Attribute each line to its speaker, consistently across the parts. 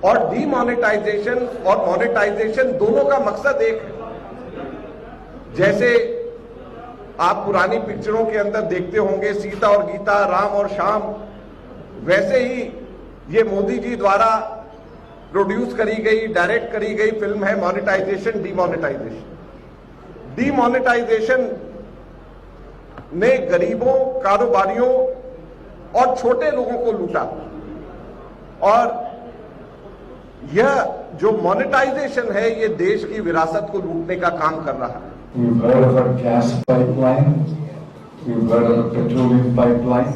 Speaker 1: और डीमोनेटाइजेशन और मोनेटाइजेशन दोनों का मकसद एक है। जैसे आप पुरानी पिक्चरों के अंदर देखते होंगे सीता और गीता, राम और श्याम, वैसे ही ये मोदी जी द्वारा प्रोड्यूस करी गई, डायरेक्ट करी गई फिल्म है मोनेटाइजेशन डीमोनेटाइजेशन। डीमोनेटाइजेशन ने गरीबों, कारोबारियों और छोटे लोगों को लूटा, और यह जो मोनेटाइजेशन है ये देश की विरासत को लूटने का काम कर रहा है।
Speaker 2: We've heard of a gas pipeline, we've heard of a petroleum pipeline,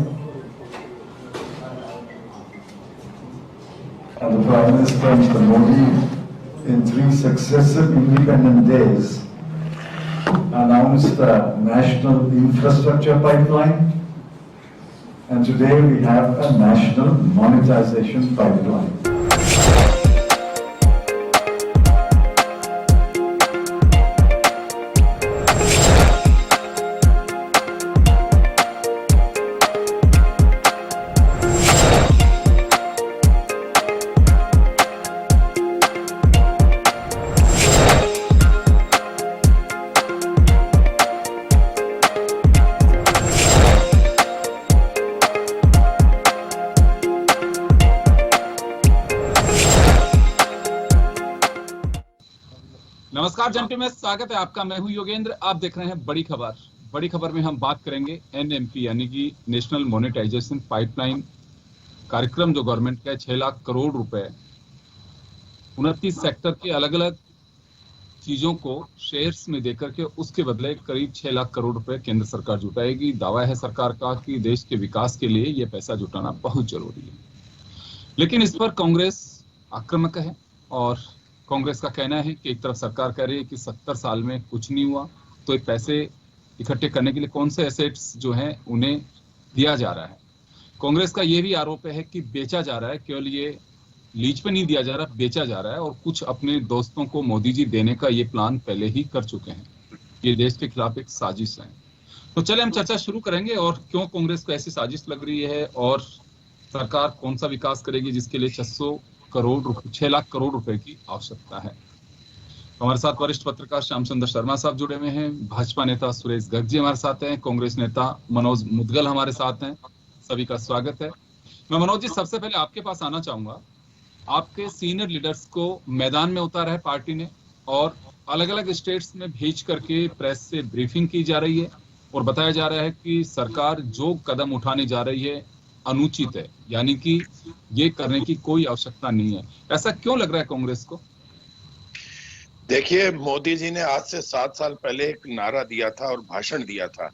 Speaker 2: and the Prime Minister Mr. Modi in 3 successive independent days announced a national infrastructure pipeline, and today we have a national monetization pipeline.
Speaker 3: नमस्कार जंटी में स्वागत है आपका। मैं हूं योगेंद्र। आप देख रहे हैं बड़ी खबर। बड़ी खबर में हम बात करेंगे एनएमपी यानी कि नेशनल मोनेटाइजेशन पाइपलाइन कार्यक्रम जो गवर्नमेंट का 6 लाख करोड़ रुपए 29 सेक्टर के अलग अलग चीजों को शेयर्स में देकर के उसके बदले करीब 6 लाख करोड़ रुपए केंद्र सरकार जुटाएगी। दावा है सरकार का कि देश के विकास के लिए यह पैसा जुटाना बहुत जरूरी है, लेकिन इस पर कांग्रेस आक्रामक है। और कांग्रेस का कहना है कि एक तरफ सरकार कह रही है कि 70 साल में कुछ नहीं हुआ, तो एक पैसे इकट्ठे करने के लिए कौन से एसेट्स जो हैं उन्हें दिया जा रहा है। कांग्रेस का यह भी आरोप है कि बेचा जा रहा है, केवल ये लीज पे नहीं दिया जा रहा, बेचा जा रहा है, और कुछ अपने दोस्तों को मोदी जी देने का ये प्लान पहले ही कर चुके हैं। ये देश के खिलाफ एक साजिश है। तो चले हम चर्चा शुरू करेंगे और क्यों कांग्रेस को ऐसी साजिश लग रही है और सरकार कौन सा विकास करेगी जिसके लिए 6 लाख करोड़ रुपए की आवश्यकता है। हमारे साथ वरिष्ठ पत्रकार श्याम सुंदर शर्मा साहब जुड़े हुए हैं, भाजपा नेता सुरेश गर्ग जी हमारे साथ हैं, कांग्रेस नेता मनोज मुदगल हमारे साथ हैं। सभी का स्वागत है। मैं मनोज जी सबसे पहले आपके पास आना चाहूंगा। आपके सीनियर लीडर्स को मैदान में उतारा है पार्टी ने और अलग अलग स्टेट्स में भेज करके प्रेस से ब्रीफिंग की जा रही है और बताया जा रहा है कि सरकार जो कदम उठाने जा रही है अनुचित है, यानी कि ये करने की कोई आवश्यकता नहीं है। ऐसा क्यों लग रहा है कांग्रेस को?
Speaker 4: देखिए, मोदी जी ने आज से 7 साल पहले एक नारा दिया था और भाषण दिया था,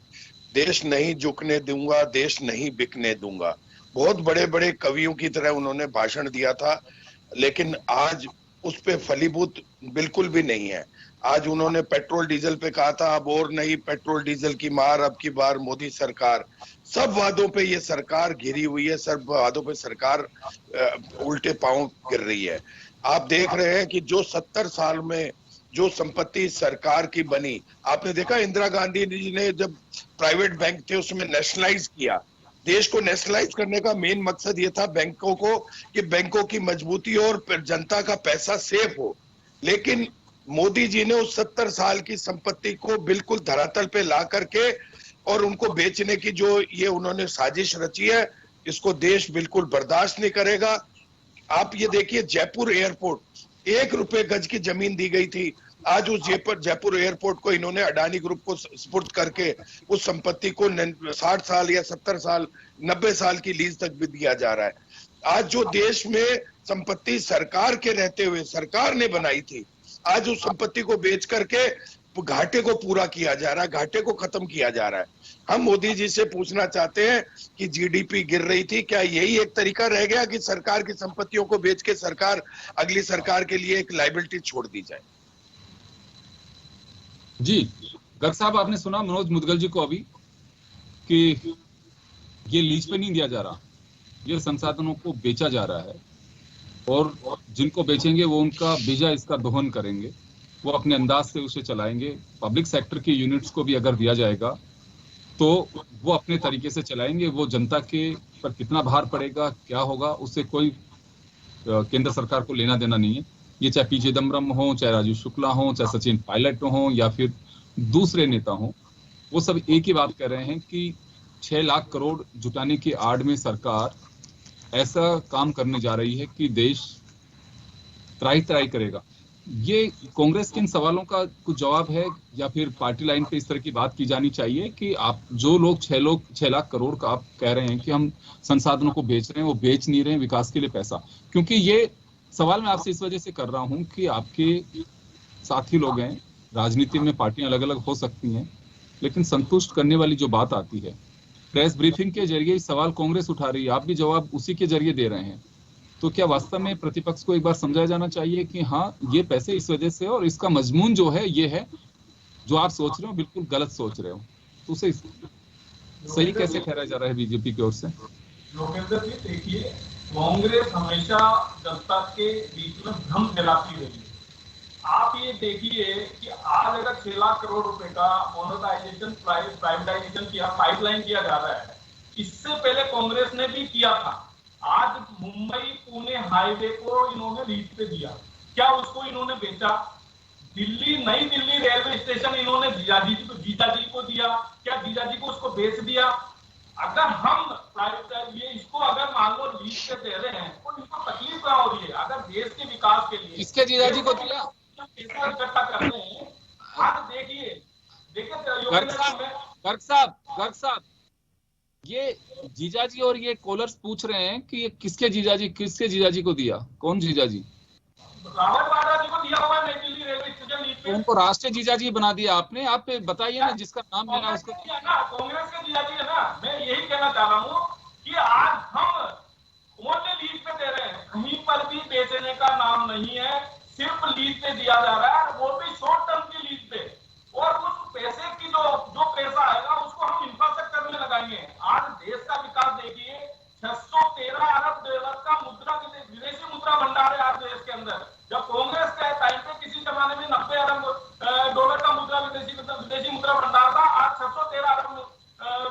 Speaker 4: देश नहीं झुकने दूंगा, देश नहीं बिकने दूंगा। बहुत बड़े बड़े कवियों की तरह उन्होंने भाषण दिया था, लेकिन आज उस पे फलीभूत बिल्कुल भी नहीं है। आज उन्होंने पेट्रोल डीजल पे कहा था, अब और नहीं पेट्रोल डीजल की मार, अब की बार मोदी सरकार। सब वादों पे ये सरकार घिरी हुई है, सब वादों पे सरकार उल्टे पांव गिर रही है। आप देख रहे हैं कि जो 70 साल में जो संपत्ति सरकार की बनी, आपने देखा इंदिरा गांधी जी ने जब प्राइवेट बैंक थे उसमें नेशनलाइज किया। देश को नेशनलाइज करने का मेन मकसद ये था बैंकों को, कि बैंकों की मजबूती और जनता का पैसा सेफ हो। लेकिन मोदी जी ने उस 70 साल की संपत्ति को बिल्कुल धरातल पे ला करके और उनको बेचने की जो ये उन्होंने साजिश रची है, इसको देश बिल्कुल बर्दाश्त नहीं करेगा। आप ये देखिए, जयपुर एयरपोर्ट 1 रुपए गज की जमीन दी गई थी, आज उस जयपुर एयरपोर्ट को इन्होंने अडानी ग्रुप को सुपुर्द करके उस संपत्ति को 60 साल या 70 साल 90 साल की लीज तक भी दिया जा रहा है। आज जो देश में संपत्ति सरकार के रहते हुए सरकार ने बनाई थी, आज उस संपत्ति को बेच करके घाटे को पूरा किया जा रहा है, घाटे को खत्म किया जा रहा है। हम मोदी जी से पूछना चाहते हैं कि जीडीपी गिर रही थी, क्या यही एक तरीका रह गया कि सरकार की संपत्तियों को बेच के सरकार अगली सरकार के लिए एक लायबिलिटी छोड़ दी जाए?
Speaker 3: जी गर्ग साहब, आपने सुना मनोज मुदगल जी को अभी कि ये लीज पे नहीं दिया जा रहा, ये संसाधनों को बेचा जा रहा है और जिनको बेचेंगे वो उनका बीजा इसका दोहन करेंगे, वो अपने अंदाज से उसे चलाएंगे। पब्लिक सेक्टर की यूनिट्स को भी अगर दिया जाएगा तो वो अपने तरीके से चलाएंगे। वो जनता के पर कितना भार पड़ेगा, क्या होगा, उससे कोई केंद्र सरकार को लेना देना नहीं है। ये चाहे पी चिदम्बरम हो, चाहे राजीव शुक्ला हो, चाहे सचिन पायलट हो, या फिर दूसरे नेता हो, वो सब एक ही बात कर रहे हैं कि 6 लाख करोड़ जुटाने की आड़ में सरकार ऐसा काम करने जा रही है कि देश त्राही त्राही करेगा। ये कांग्रेस के इन सवालों का कुछ जवाब है, या फिर पार्टी लाइन पे इस तरह की बात की जानी चाहिए कि आप जो लोग 6 लाख करोड़ का आप कह रहे हैं कि हम संसाधनों को बेच रहे हैं, वो बेच नहीं रहे हैं विकास के लिए पैसा। क्योंकि ये सवाल मैं आपसे इस वजह से कर रहा हूं कि आपके साथी लोग हैं, राजनीति में पार्टियां अलग अलग हो सकती हैं, लेकिन संतुष्ट करने वाली जो बात आती है, प्रेस ब्रीफिंग के जरिए सवाल कांग्रेस उठा रही है, आप भी जवाब उसी के जरिए दे रहे हैं। तो क्या वास्तव में प्रतिपक्ष को एक बार समझाया जाना चाहिए कि हाँ, ये पैसे इस वजह से, और इसका मजमून जो है ये है, जो आप सोच रहे हो बिल्कुल गलत सोच रहे हो। तो उसे सही कैसे ठहराया जा रहा है बीजेपी की ओर से?
Speaker 5: योगेंद्र जी देखिए, कांग्रेस हमेशा जनता के बीच में भ्रम फैलाती रही है। आप ये देखिए कि आज अगर 6 लाख करोड़ रुपए का मोनेटाइजेशन प्राइवेटाइजेशन किया, पाइपलाइन किया जा रहा है, इससे पहले कांग्रेस ने भी किया था। आज मुंबई पुणे हाईवे को इन्होंने लीज पे दिया, क्या उसको इन्होंने बेचा? दिल्ली, नई दिल्ली रेलवे स्टेशन इन्होंने जीजाजी को दिया, क्या जीजाजी को उसको बेच दिया? अगर हम ये इसको अगर मान लो लीज पे दे रहे हैं तो इनको तकलीफ क्या हो रही है? अगर देश के विकास के लिए
Speaker 3: किसके जीजाजी को दिया?
Speaker 5: पैसा इकट्ठा करते हैं। आज देखिए
Speaker 3: गर्ग साहब, ये जीजाजी और ये कॉलर्स पूछ रहे हैं कि ये किसके जीजाजी को दिया? कौन जीजाजी?
Speaker 5: रावत वाड्रा जी को दिया हुआ नई दिल्ली रेलवे स्टेशन लीज पे।
Speaker 3: उनको राष्ट्रीय जीजाजी बना दिया आपने। आप बताइए ना, जिसका नाम लेना उसको।
Speaker 5: कांग्रेस के जीजाजी है ना। मैं यही कहना चाह रहा हूँ कि आज हम ओनली लीज पे दे रहे हैं, कहीं पर भी बेचने का नाम नहीं है, सिर्फ लीज पे दिया जा रहा है, वो भी शॉर्ट टर्म की लीज पे। और उस पैसे की जो पैसा आएगा उसको हम इंफ्रास्ट्रक्चर में लगाएंगे। आज देश का विकास देखिए, 613 अरब डॉलर का विदेशी मुद्रा भंडार है आज देश के अंदर। जब कांग्रेस के टाइम पे किसी जमाने में 90 अरब डॉलर का विदेशी मुद्रा भंडार था, आज 613 अरब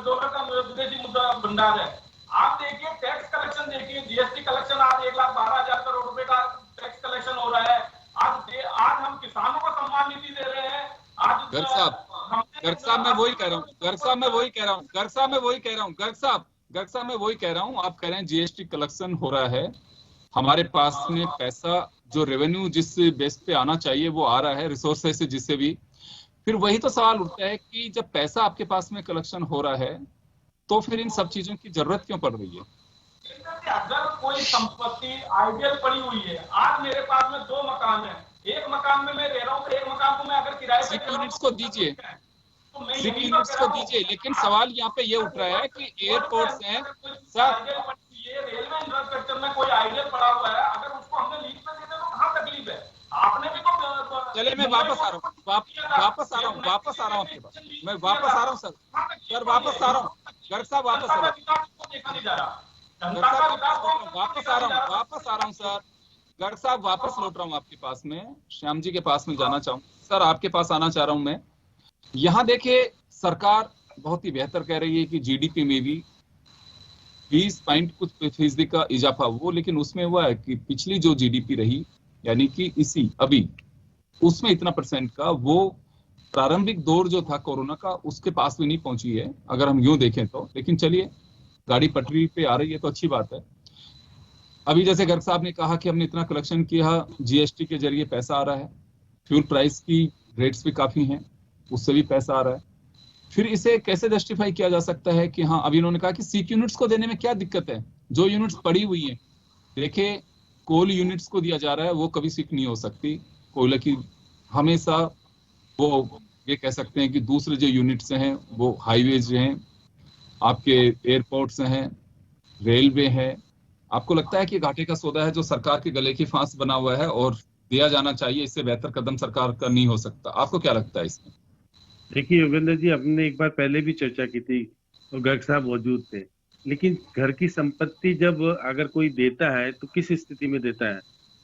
Speaker 5: डॉलर का विदेशी मुद्रा भंडार है। आप देखिए टैक्स कलेक्शन देखिए, जीएसटी कलेक्शन आज 1,12,000 करोड़ रुपए का टैक्स कलेक्शन हो रहा है। आज हम किसानों को सम्मान निधि दे रहे हैं।
Speaker 3: गर्ग साहब मैं वही कह रहा हूँ, आप कह रहे हैं जीएसटी कलेक्शन हो रहा है, हमारे पास में पैसा जो रेवेन्यू जिस बेस पे आना चाहिए वो आ रहा है, रिसोर्सेस से जिससे भी। फिर वही तो सवाल उठता है कि जब पैसा आपके पास में कलेक्शन हो रहा है तो फिर इन सब चीजों की जरूरत क्यों पड़ रही है?
Speaker 5: अगर कोई संपत्ति आइडियल पड़ी हुई है, आज मेरे पास में 2 मकान है, एक मकान में मैं रह रहा हूँ, तो एक मकान को मैं अगर किराए पे
Speaker 3: यूनिट्स को दीजिए, लेकिन सवाल यहाँ पे ये उठ रहा है कि एयरपोर्ट्स हैं सर,
Speaker 5: ये रेलवे इंफ्रास्ट्रक्चर में कोई आइडियल पड़ा हुआ है, अगर उसको हमने लीज पे दे दिया तो कहाँ तकलीफ है? आपने भी तो
Speaker 3: चले मैं वापस आ रहा हूँ आपके पास, मैं वापस आ रहा हूँ सर वापस आ रहा हूँ। गर्ग साहब वापस आ रहा हूँ सर, गर्ग साहब वापस लौट रहा हूँ आपके पास में, श्याम जी के पास में जाना चाहूँ सर, आपके पास आना चाह रहा हूँ मैं। यहाँ देखिए सरकार बहुत ही बेहतर कह रही है कि जीडीपी में भी 20% का इजाफा वो, लेकिन उसमें हुआ है कि पिछली जो जीडीपी रही यानी कि इसी अभी उसमें इतना % का, वो प्रारंभिक दौर जो था कोरोना का उसके पास भी नहीं पहुंची है अगर हम यूं देखें तो। लेकिन चलिए गाड़ी पटरी पे आ रही है तो अच्छी बात है। अभी जैसे गर्ग साहब ने कहा कि हमने इतना कलेक्शन किया, जीएसटी के जरिए पैसा आ रहा है, फ्यूल प्राइस की रेट्स भी काफी हैं, उससे भी पैसा आ रहा है। फिर इसे कैसे जस्टिफाई किया जा सकता है कि हाँ, अभी इन्होंने कहा कि सीक यूनिट्स को देने में क्या दिक्कत है, जो यूनिट्स पड़ी हुई है। देखिए कोल यूनिट्स को दिया जा रहा है, वो कभी सीक नहीं हो सकती। कोयले की हमेशा वो ये कह सकते हैं कि दूसरे जो यूनिट्स हैं वो हाईवेज हैं, आपके एयरपोर्ट्स हैं, रेलवे है। आपको लगता है कि घाटे का सौदा है जो सरकार के गले की फांस बना हुआ है और दिया जाना चाहिए, इससे बेहतर कदम सरकार का नहीं हो सकता? आपको क्या लगता है इसमें?
Speaker 6: देखिए योगेंद्र जी, हमने एक बार पहले भी चर्चा की थी और गर्ग साहब मौजूद थे, लेकिन घर की संपत्ति जब अगर कोई देता है तो किस स्थिति में देता है?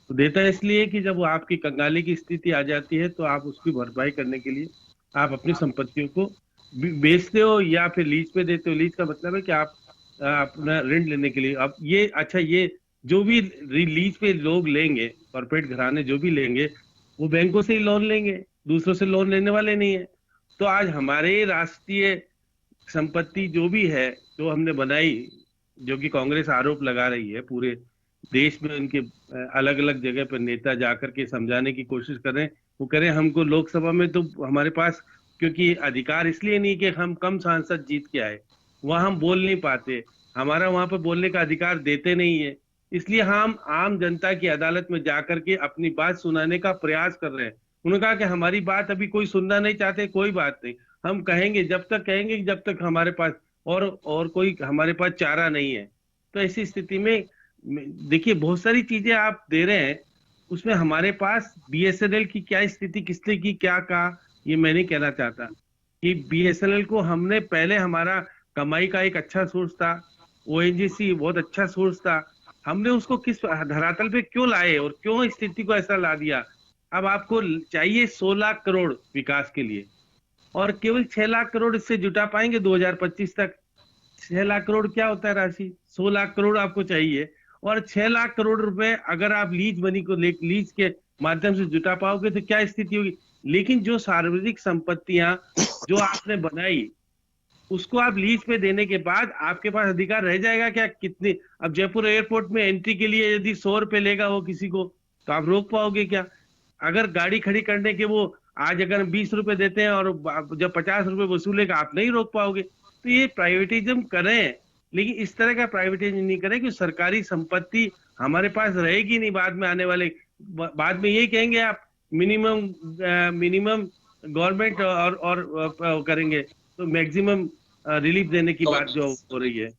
Speaker 6: तो देता है इसलिए कि जब वो आपकी कंगाली की स्थिति आ जाती है तो आप उसकी भरपाई करने के लिए आप अपनी संपत्तियों को बेचते हो या फिर लीज पे देते हो। लीज का मतलब है कि आप अपना ऋण लेने के लिए। अब ये अच्छा, ये जो भी लीज पे लोग लेंगे, कॉर्पोरेट घराने जो भी लेंगे, वो बैंकों से ही लोन लेंगे, दूसरों से लोन लेने वाले नहीं है। तो आज हमारे राष्ट्रीय संपत्ति जो भी है, जो हमने बनाई, जो कि कांग्रेस आरोप लगा रही है, पूरे देश में उनके अलग अलग जगह पर नेता जाकर के समझाने की कोशिश कर रहे हैं। वो कह रहे हैं हमको लोकसभा में तो हमारे पास क्योंकि अधिकार इसलिए नहीं कि हम कम सांसद जीत के आए, वहां हम बोल नहीं पाते, हमारा वहां पर बोलने का अधिकार देते नहीं है, इसलिए हम आम जनता की अदालत में जाकर के अपनी बात सुनाने का प्रयास कर रहे हैं। उन्होंने कहा कि हमारी बात अभी कोई सुनना नहीं चाहते, कोई बात नहीं, हम कहेंगे जब तक हमारे पास और कोई हमारे पास चारा नहीं है। तो ऐसी स्थिति में देखिए बहुत सारी चीजें आप दे रहे हैं, उसमें हमारे पास बीएसएनएल की क्या स्थिति, किसने की क्या कहा, ये मैं नहीं कहना चाहता कि बीएसएनएल को हमने पहले, हमारा कमाई का एक अच्छा सोर्स था, ओएनजीसी बहुत अच्छा सोर्स था, हमने उसको किस धरातल पे क्यों लाए और क्यों स्थिति को ऐसा ला दिया। अब आपको चाहिए 16 करोड़ विकास के लिए और केवल 6 लाख करोड़ इससे जुटा पाएंगे 2025 तक। 6 लाख करोड़ क्या होता है राशि, 16 लाख करोड़ आपको चाहिए और 6 लाख करोड़ रुपए अगर आप लीज मनी को लीज के माध्यम से जुटा पाओगे तो क्या स्थिति होगी। लेकिन जो सार्वजनिक संपत्तियां जो आपने बनाई उसको आप लीज पे देने के बाद आपके पास अधिकार रह जाएगा क्या, कितने। अब जयपुर एयरपोर्ट में एंट्री के लिए यदि 100 रुपए लेगा वो किसी को, तो आप रोक पाओगे क्या। अगर गाड़ी खड़ी करने के वो आज अगर 20 रुपए देते हैं और जब 50 रुपए वसूलेगा आप नहीं रोक पाओगे। तो ये प्राइवेटिज्म करें, लेकिन इस तरह का प्राइवेटाइजेशन नहीं करें कि सरकारी संपत्ति हमारे पास रहेगी नहीं बाद में आने वाले, बाद में यही कहेंगे आप मिनिमम गवर्नमेंट और करेंगे तो मैक्सिमम रिलीफ देने की बात जो हो रही है।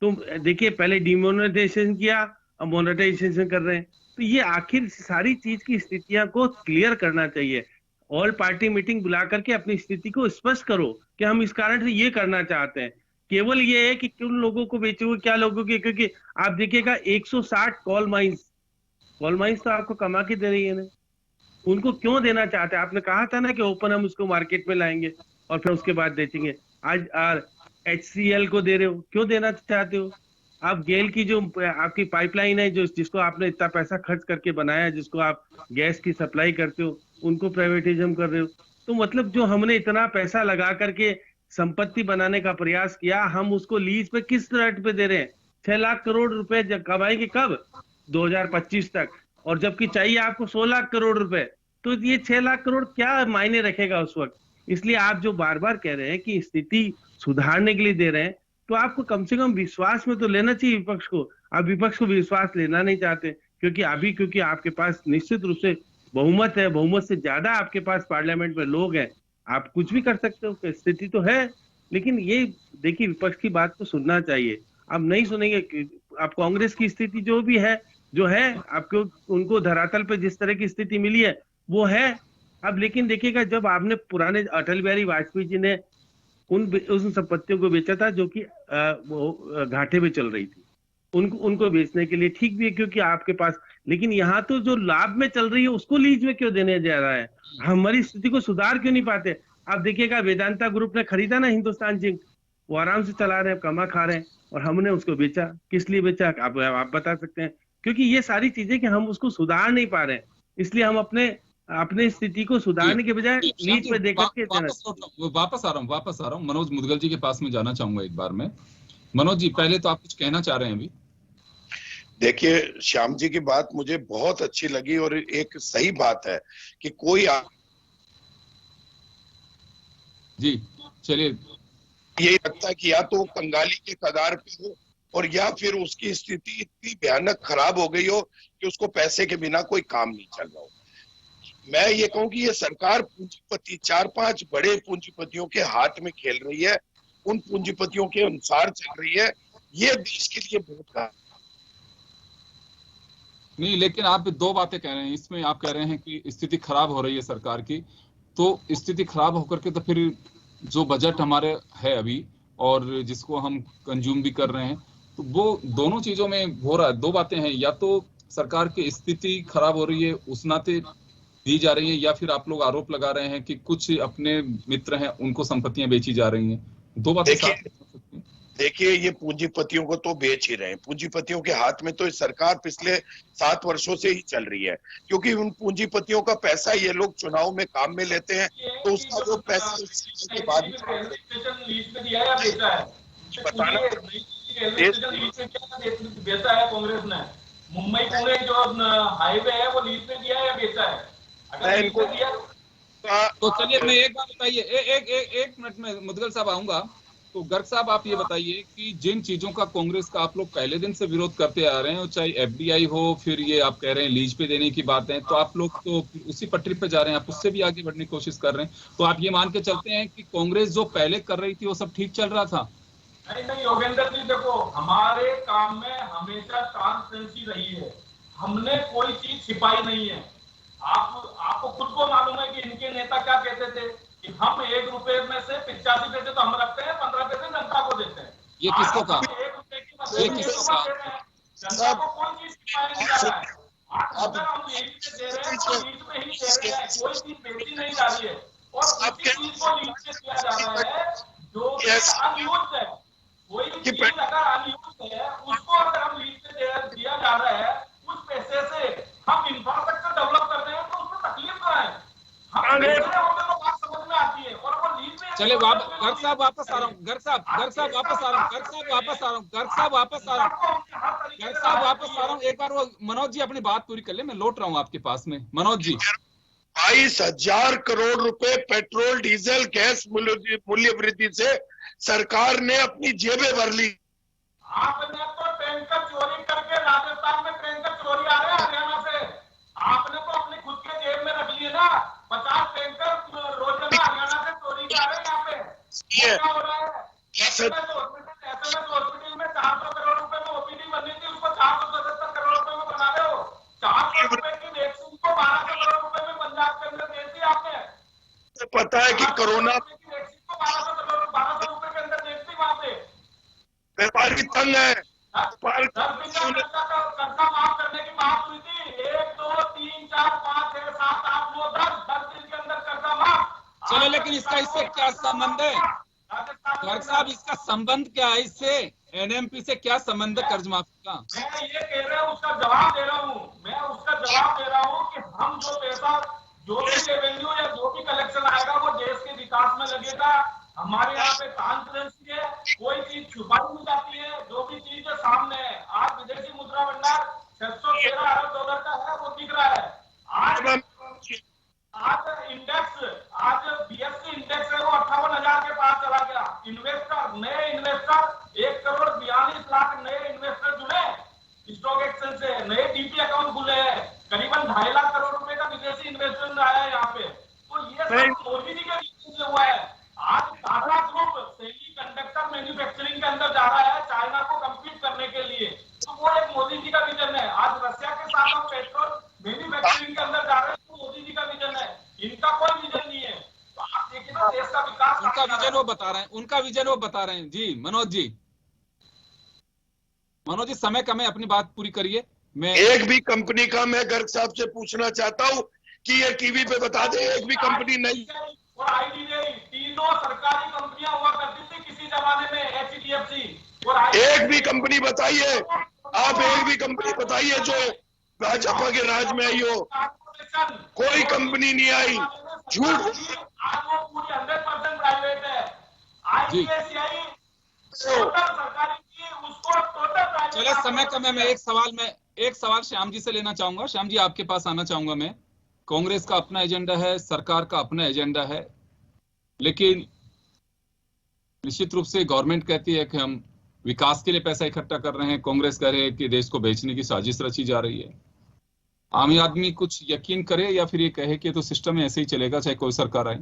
Speaker 6: तो देखिए पहले डिमोनेटाइजेशन किया, अब मोनेटाइजेशन कर रहे हैं। तो ये आखिर सारी चीज की स्थितियां को क्लियर करना चाहिए। ऑल पार्टी मीटिंग बुला करके अपनी स्थिति को स्पष्ट करो कि हम इस कारण से ये करना चाहते हैं। केवल ये है कि किन लोगों को बेचोगे, क्या लोगों के, क्योंकि आप देखिएगा 160 कॉल माइंस तो आपको कमा के दे रही है ना, उनको क्यों देना चाहते हैं। आपने कहा था ना कि ओपन हम उसको मार्केट में लाएंगे और फिर उसके बाद बेचेंगे। आज HCL को दे रहे हो, क्यों देना चाहते हो। आप गेल की जो आपकी पाइपलाइन है, जिसको आपने इतना पैसा खर्च करके बनाया, जिसको आप गैस की सप्लाई करते हो, उनको प्राइवेटिज्म कर रहे हो। तो मतलब जो हमने इतना पैसा लगा करके संपत्ति बनाने का प्रयास किया, हम उसको लीज पे किस रेट पे दे रहे हैं। 6 लाख करोड़ रुपए कमाएंगे कब, 2025 तक, और जबकि चाहिए आपको 16 लाख करोड़ रुपए। तो ये 6 लाख करोड़ क्या मायने रखेगा उस वक्त। इसलिए आप जो बार बार कह रहे हैं कि स्थिति सुधारने के लिए दे रहे हैं, तो आपको कम से कम विश्वास में तो लेना चाहिए विपक्ष को। आप विपक्ष को विश्वास लेना नहीं चाहते क्योंकि आपके पास निश्चित रूप से बहुमत है, बहुमत से ज्यादा आपके पास पार्लियामेंट में लोग हैं, आप कुछ भी कर सकते हो। स्थिति तो है, लेकिन ये देखिए विपक्ष की बात को सुनना चाहिए। अब नहीं सुनेंगे। अब कांग्रेस की स्थिति जो है आपको, उनको धरातल पे जिस तरह की स्थिति मिली है वो है। अब लेकिन देखिएगा जब आपने पुराने अटल बिहारी वाजपेयी जी ने उन संपत्तियों को बेचा था जो कि वो घाटे में चल रही थी, उनको बेचने के लिए ठीक भी है क्योंकि आपके पास, लेकिन यहाँ तो जो लाभ में चल रही है उसको लीज में क्यों देने जा रहा है। हमारी स्थिति को सुधार क्यों नहीं पाते। आप देखिएगा वेदांता ग्रुप ने खरीदा ना हिंदुस्तान जिंक, वो आराम से चला रहे हैं, कमा खा रहे हैं, और हमने उसको बेचा। किस लिए बेचा आप बता सकते हैं। क्योंकि ये सारी चीजें कि हम उसको सुधार नहीं पा रहे हैं, इसलिए हम अपने स्थिति को सुधारने के बजाय लीज पे देकर के
Speaker 3: वापस आ रहा हूँ मनोज मुदगल जी के पास में जाना चाहूंगा एक बार में। मनोज जी पहले तो आप कुछ कहना चाह रहे हैं अभी।
Speaker 4: देखिए श्याम जी की बात मुझे बहुत अच्छी लगी और एक सही बात है कि कोई
Speaker 3: जी चलिए,
Speaker 4: यही लगता है कि या तो कंगाली के कगार पे हो और या फिर उसकी स्थिति इतनी भयानक खराब हो गई हो कि उसको पैसे के बिना कोई काम नहीं चल रहा हो। मैं ये कहूं कि ये सरकार पूंजीपति 4-5 बड़े पूंजीपतियों के हाथ में खेल रही है, उन पूंजीपतियों के अनुसार चल रही है। ये देश के लिए बहुत
Speaker 3: नहीं, लेकिन आप दो बातें कह रहे हैं इसमें। आप कह रहे हैं कि स्थिति खराब हो रही है सरकार की, तो स्थिति खराब होकर के तो फिर जो बजट हमारे है अभी और जिसको हम कंज्यूम भी कर रहे हैं, तो वो दोनों चीजों में हो रहा है। दो बातें हैं, या तो सरकार की स्थिति खराब हो रही है उस नाते दी जा रही है, या फिर आप लोग आरोप लगा रहे हैं कि कुछ अपने मित्र हैं उनको संपत्तियां बेची जा रही हैं। दो बातें साथ हो सकती हैं।
Speaker 4: देखिए, ये पूंजीपतियों को तो बेच ही रहे हैं। पूंजीपतियों के हाथ में तो इस सरकार पिछले 7 वर्षों से ही चल रही है, क्योंकि उन पूंजीपतियों का पैसा ये लोग चुनाव में काम में लेते हैं, तो उसका वो पैसा के बाद
Speaker 5: रेलवे स्टेशन लीज पे दिया या बेचा है?
Speaker 4: बताना।
Speaker 5: रेलवे स्टेशन लीज पे क्या बेचा है कांग्रेस ने? मुंबई पुणे जो हाईवे है वो लीज पे दिया है या बेचा है? अगर लीज पे दिया
Speaker 3: तो चलिए मैं एक बात बताइए, एक मिनट में मुदगल साहब आऊंगा। तो गर्ग साहब आप ये बताइए कि जिन चीजों का कांग्रेस का आप लोग पहले दिन से विरोध करते आ रहे हैं, चाहे एफडीआई हो, फिर ये आप कह रहे हैं लीज पे देने की बातें, तो आप लोग तो उसी पटरी पे जा रहे हैं, आप उससे भी आगे बढ़ने की कोशिश कर रहे हैं। तो आप ये मान के चलते हैं कि कांग्रेस जो पहले कर रही थी वो सब ठीक चल रहा था?
Speaker 5: नहीं योगेंद्र जी, देखो हमारे काम में हमेशा ट्रांसपेरेंसी रही है, हमने कोई चीज छिपाई नहीं है। आपको खुद को मालूम है कि इनके नेता क्या कहते थे कि हम 1 रुपए में से 85 पैसे तो हम रखते हैं, 15 पैसे जनता को देते हैं।
Speaker 3: ये किसको कहा?
Speaker 5: 1 रुपए की जनता को कोई चीज छिपाया नहीं जा रहा है। आज अगर हम लीज पे दे रहे हैं तो लीज पे ही दे रहे हैं, कोई चीज बेची नहीं जा रही है। और उसी चीज को लीज पे दिया जा रहा है जो कि अनयूज्ड है। कोई चीज अगर अनयूज्ड है उसको अगर हम लीज पे दिया जा रहा है, उस पैसे से हम इंफ्रास्ट्रक्चर डेवलप कर रहे हैं, तो उसमें तकलीफ क्या है? हम बेच रहे होते तो बात समझ में आती है। और वो लीज में
Speaker 3: चले गर्ग साहब वापस आ रहा हूँ, गर्ग साहब वापस आ रहा हूँ, गर्ग साहब वापस आ रहा हूँ। एक बार वो मनोज जी अपनी बात पूरी कर ले, मैं लौट रहा हूँ आपके पास में। मनोज जी,
Speaker 4: 22,000 करोड़ रुपए पेट्रोल डीजल गैस मूल्य वृद्धि से सरकार ने अपनी जेबें भर ली।
Speaker 5: आपने तो टैंकर चोरी करके, राजस्थान में टैंकर चोरी आ रहे हैं हरियाणा से, आपने तो अपनी खुद के जेब में रख लिए ना। 50 टैंकर रोजाना हरियाणा से चोरी के आ रहे हैं यहाँ पे। क्या हो रहा है? एसएमएस हॉस्पिटल में 400 करोड़ रुपए में ओपीडी बननी थी, उसको 477 करोड़ रुपए में बना रहे हो। 400 रुपए की वैक्सीन को 1200 करोड़ रुपए में पंजाब के अंदर दे दी आपने।
Speaker 4: पता है कि कोरोना
Speaker 5: वैक्सीन को 1200 रुपए के अंदर दे दी वहां पे।
Speaker 4: व्यापारी तंग है।
Speaker 5: कर्जा माफ करने की बात हुई थी, 1 2 3 4 5 6 7 8 9 10 दिन के अंदर कर्जा माफ।
Speaker 3: चलो लेकिन इसका इससे क्या संबंध है गर्ग साहब? इसका संबंध क्या है इससे? एनएमपी से क्या संबंध है कर्ज माफी का?
Speaker 5: मैं ये कह रहा हूँ, उसका जवाब दे रहा हूँ कि हम जो पैसा, जो भी रेवेन्यू या जो भी कलेक्शन आएगा वो देश के विकास में लगेगा। हमारे यहाँ पे ट्रांसपेरेंसी है, कोई चीज छुपाई नहीं जाती है, जो भी चीज है सामने है। आज विदेशी मुद्रा भंडार 613 अरब डॉलर का है, वो दिख रहा है। आज बीएससी इंडेक्स है वो 58,000 के पास चला गया। नए इन्वेस्टर 1,42,00,000 नए इन्वेस्टर जुड़े स्टॉक एक्सचेंज से, नए डीपी अकाउंट खुले हैं, करीबन 2.5 लाख करोड़ रुपए का विदेशी इन्वेस्टमेंट आया है यहाँ पे। तो ये सब मोदी जी के विजन से हुआ है। आज Tata group semi conductor manufacturing के अंदर जा रहा है चाइना को कम्पीट करने के लिए, तो वो एक मोदी जी का विजन है। आज रशिया के साथ हम पेट्रोल मैन्युफैक्चरिंग के अंदर जा रहे हैं, तो मोदी जी का विजन है। इनका कोई विजन नहीं है। तो आप देखिए ना देश का विकास,
Speaker 3: उनका विजन वो बता रहे हैं। जी मनोज जी समय कम है, अपनी बात पूरी करिए। मैं
Speaker 4: एक भी कंपनी का मैं गर्ग साहब से पूछना चाहता हूँ कि ये टीवी पे बता दे, एक भी कंपनी नहीं।
Speaker 5: और आईडीबीआई, तीनों सरकारी कंपनियां हुआ करती थी किसी जमाने में, एचडीएफसी और
Speaker 4: एक भी कंपनी बताइए, आप एक भी कंपनी बताइए जो भाजपा के राज में आई हो। कोई कंपनी नहीं आई, झूठ।
Speaker 5: आज वो पूरी 100% प्राइवेट है। आईसीआईसीआई सरकारी की, उसको टोटल प्राइवेट।
Speaker 3: चले समय कम है, मैं एक सवाल श्याम जी से लेना चाहूंगा। श्याम जी आपके पास आना चाहूंगा मैं। कांग्रेस का अपना एजेंडा है, सरकार का अपना एजेंडा है, लेकिन निश्चित रूप से गवर्नमेंट कहती है कि हम विकास के लिए पैसा इकट्ठा कर रहे हैं, कांग्रेस कह रही है कि देश को बेचने की साजिश रची जा रही है। आम आदमी कुछ यकीन करे या फिर ये कहे कि तो सिस्टम ऐसे ही चलेगा चाहे कोई सरकार आए?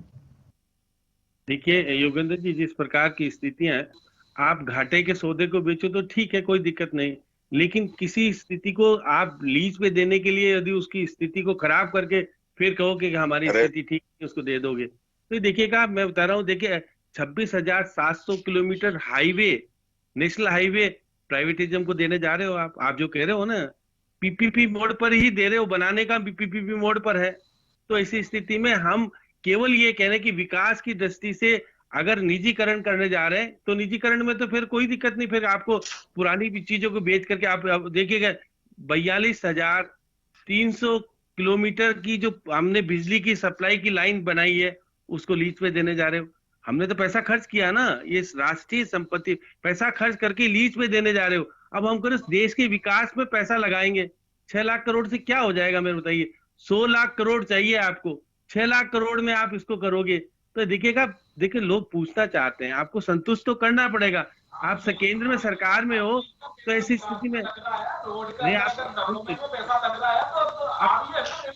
Speaker 6: देखिए योगेंद्र जी, जिस प्रकार की स्थितियां हैं, आप घाटे के सौदे को बेचो तो ठीक है, कोई दिक्कत नहीं, लेकिन किसी स्थिति को आप लीज पे देने के लिए यदि उसकी स्थिति को खराब करके फिर कहो कि हमारी स्थिति ठीक है उसको दे दोगे, तो देखिएगा मैं बता रहा हूँ, देखिए 26,700 किलोमीटर हाईवे, नेशनल हाईवे प्राइवेटिज्म को देने जा रहे हो आप जो कह रहे हो ना, पीपीपी मोड पर ही दे रहे हो, बनाने का पीपीपी मोड पर है। तो ऐसी स्थिति में हम केवल ये कह रहे हैं कि विकास की दृष्टि से अगर निजीकरण करने जा रहे हैं तो निजीकरण में तो फिर कोई दिक्कत नहीं, फिर आपको पुरानी भी चीजों को बेच करके आप देखिएगा 42,300 किलोमीटर की जो हमने बिजली की सप्लाई की लाइन बनाई है उसको लीज पे देने जा रहे हो। हमने तो पैसा खर्च किया ना, ये राष्ट्रीय संपत्ति, पैसा खर्च करके लीज पे देने जा रहे हो। अब हम करें देश के विकास में पैसा लगाएंगे, 6 लाख करोड़ से क्या हो जाएगा मेरे बताइए? 100 लाख करोड़ चाहिए आपको, 6 लाख करोड़ में आप इसको करोगे तो देखिए लोग पूछना चाहते हैं, आपको संतुष्ट तो करना पड़ेगा। आप केंद्र में सरकार में हो तो ऐसी स्थिति में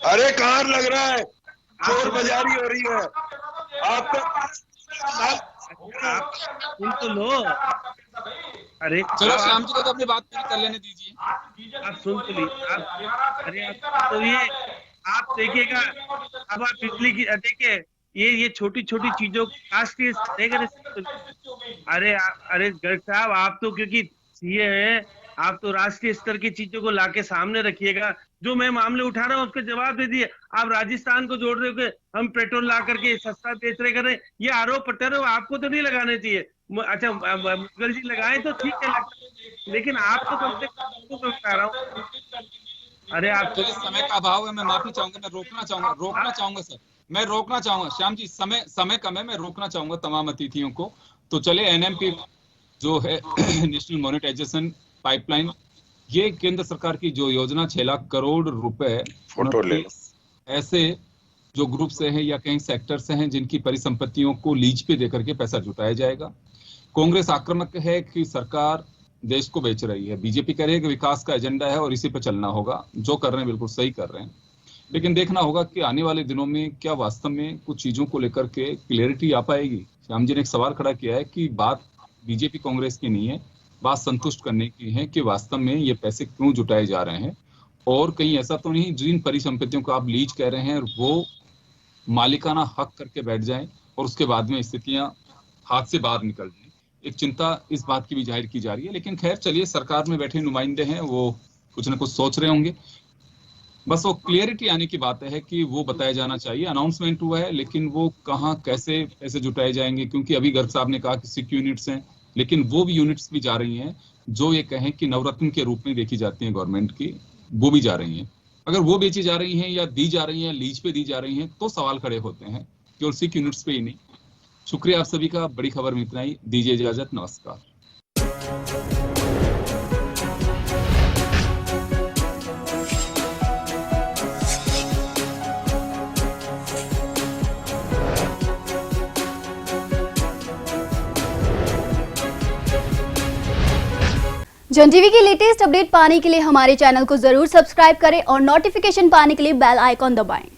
Speaker 4: अरे कहाँ लग रहा है, चोर बाजारी हो रही है। आपको
Speaker 6: सुन तो लो, अरे
Speaker 3: चलो श्याम जी को तो अपनी बात पूरी कर लेने दीजिए।
Speaker 6: आप सुन तो लीजिए, तो ये आप देखिएगा, अब आप बिजली की देखिए ये छोटी छोटी चीजों राष्ट्रीय, अरे गर्ग साहब आप तो क्योंकि सीए हैं, आप तो राष्ट्रीय स्तर की चीजों को लाके सामने रखिएगा। जो मैं मामले उठा रहा हूँ उसके जवाब दे दिए। आप राजस्थान को जोड़ रहे हो कि हम पेट्रोल ला करके सस्ता बेच रहे कर रहे, ये आरोप प्रत्यारोप आपको तो नहीं लगाने चाहिए। अच्छा मुगल जी लगाए तो ठीक है, लेकिन आप तो कम से कम बता रहा हूँ। अरे आप
Speaker 3: समय का अभाव है, मैं माफी चाहूंगा, मैं रोकना चाहूंगा सर, मैं रोकना चाहूंगा। श्याम जी समय कम है, मैं रोकना चाहूंगा तमाम अतिथियों को। तो चले एनएमपी जो है नेशनल मोनेटाइजेशन पाइपलाइन, ये केंद्र सरकार की जो योजना 6 लाख करोड़ रुपए
Speaker 4: फोटो ले लो,
Speaker 3: ऐसे जो ग्रुप से हैं या कहीं सेक्टर से हैं जिनकी परिसंपत्तियों को लीज पे देकर के पैसा जुटाया जाएगा। कांग्रेस आक्रामक है कि सरकार देश को बेच रही है, बीजेपी कह रही है कि विकास का एजेंडा है और इसी पे चलना होगा। जो कर रहे हैं बिल्कुल सही कर रहे हैं, लेकिन देखना होगा कि आने वाले दिनों में क्या वास्तव में कुछ चीजों को लेकर के क्लियरिटी आ पाएगी। श्याम जी ने एक सवाल खड़ा किया है कि बात बीजेपी कांग्रेस की नहीं है, बात संतुष्ट करने की है कि वास्तव में ये पैसे क्यों जुटाए जा रहे हैं, और कहीं ऐसा तो नहीं जिन परिसंपत्तियों को आप लीज कह रहे हैं वो मालिकाना हक करके बैठ जाएं और उसके बाद में स्थितियां हाथ से बाहर निकल जाएं। एक चिंता इस बात की भी जाहिर की जा रही है, लेकिन खैर चलिए, सरकार में बैठे नुमाइंदे हैं, वो कुछ ना कुछ सोच रहे होंगे। बस वो क्लियरिटी आने की बात है कि वो बताया जाना चाहिए। अनाउंसमेंट हुआ है, लेकिन वो कहाँ कैसे पैसे जुटाए जाएंगे, क्योंकि अभी गर्ग साहब ने कहा कि सिक यूनिट्स हैं, लेकिन वो भी यूनिट्स भी जा रही हैं जो ये कहें कि नवरत्न के रूप में देखी जाती हैं गवर्नमेंट की, वो भी जा रही हैं। अगर वो बेची जा रही हैं या दी जा रही हैं, लीज पे दी जा रही हैं, तो सवाल खड़े होते हैं, केवल सिक यूनिट्स पे ही नहीं। शुक्रिया आप सभी का, बड़ी खबर में इतना ही, दीजिए इजाजत, नमस्कार।
Speaker 7: जन टीवी की लेटेस्ट अपडेट पाने के लिए हमारे चैनल को जरूर सब्सक्राइब करें और नोटिफिकेशन पाने के लिए बेल आइकॉन दबाएं।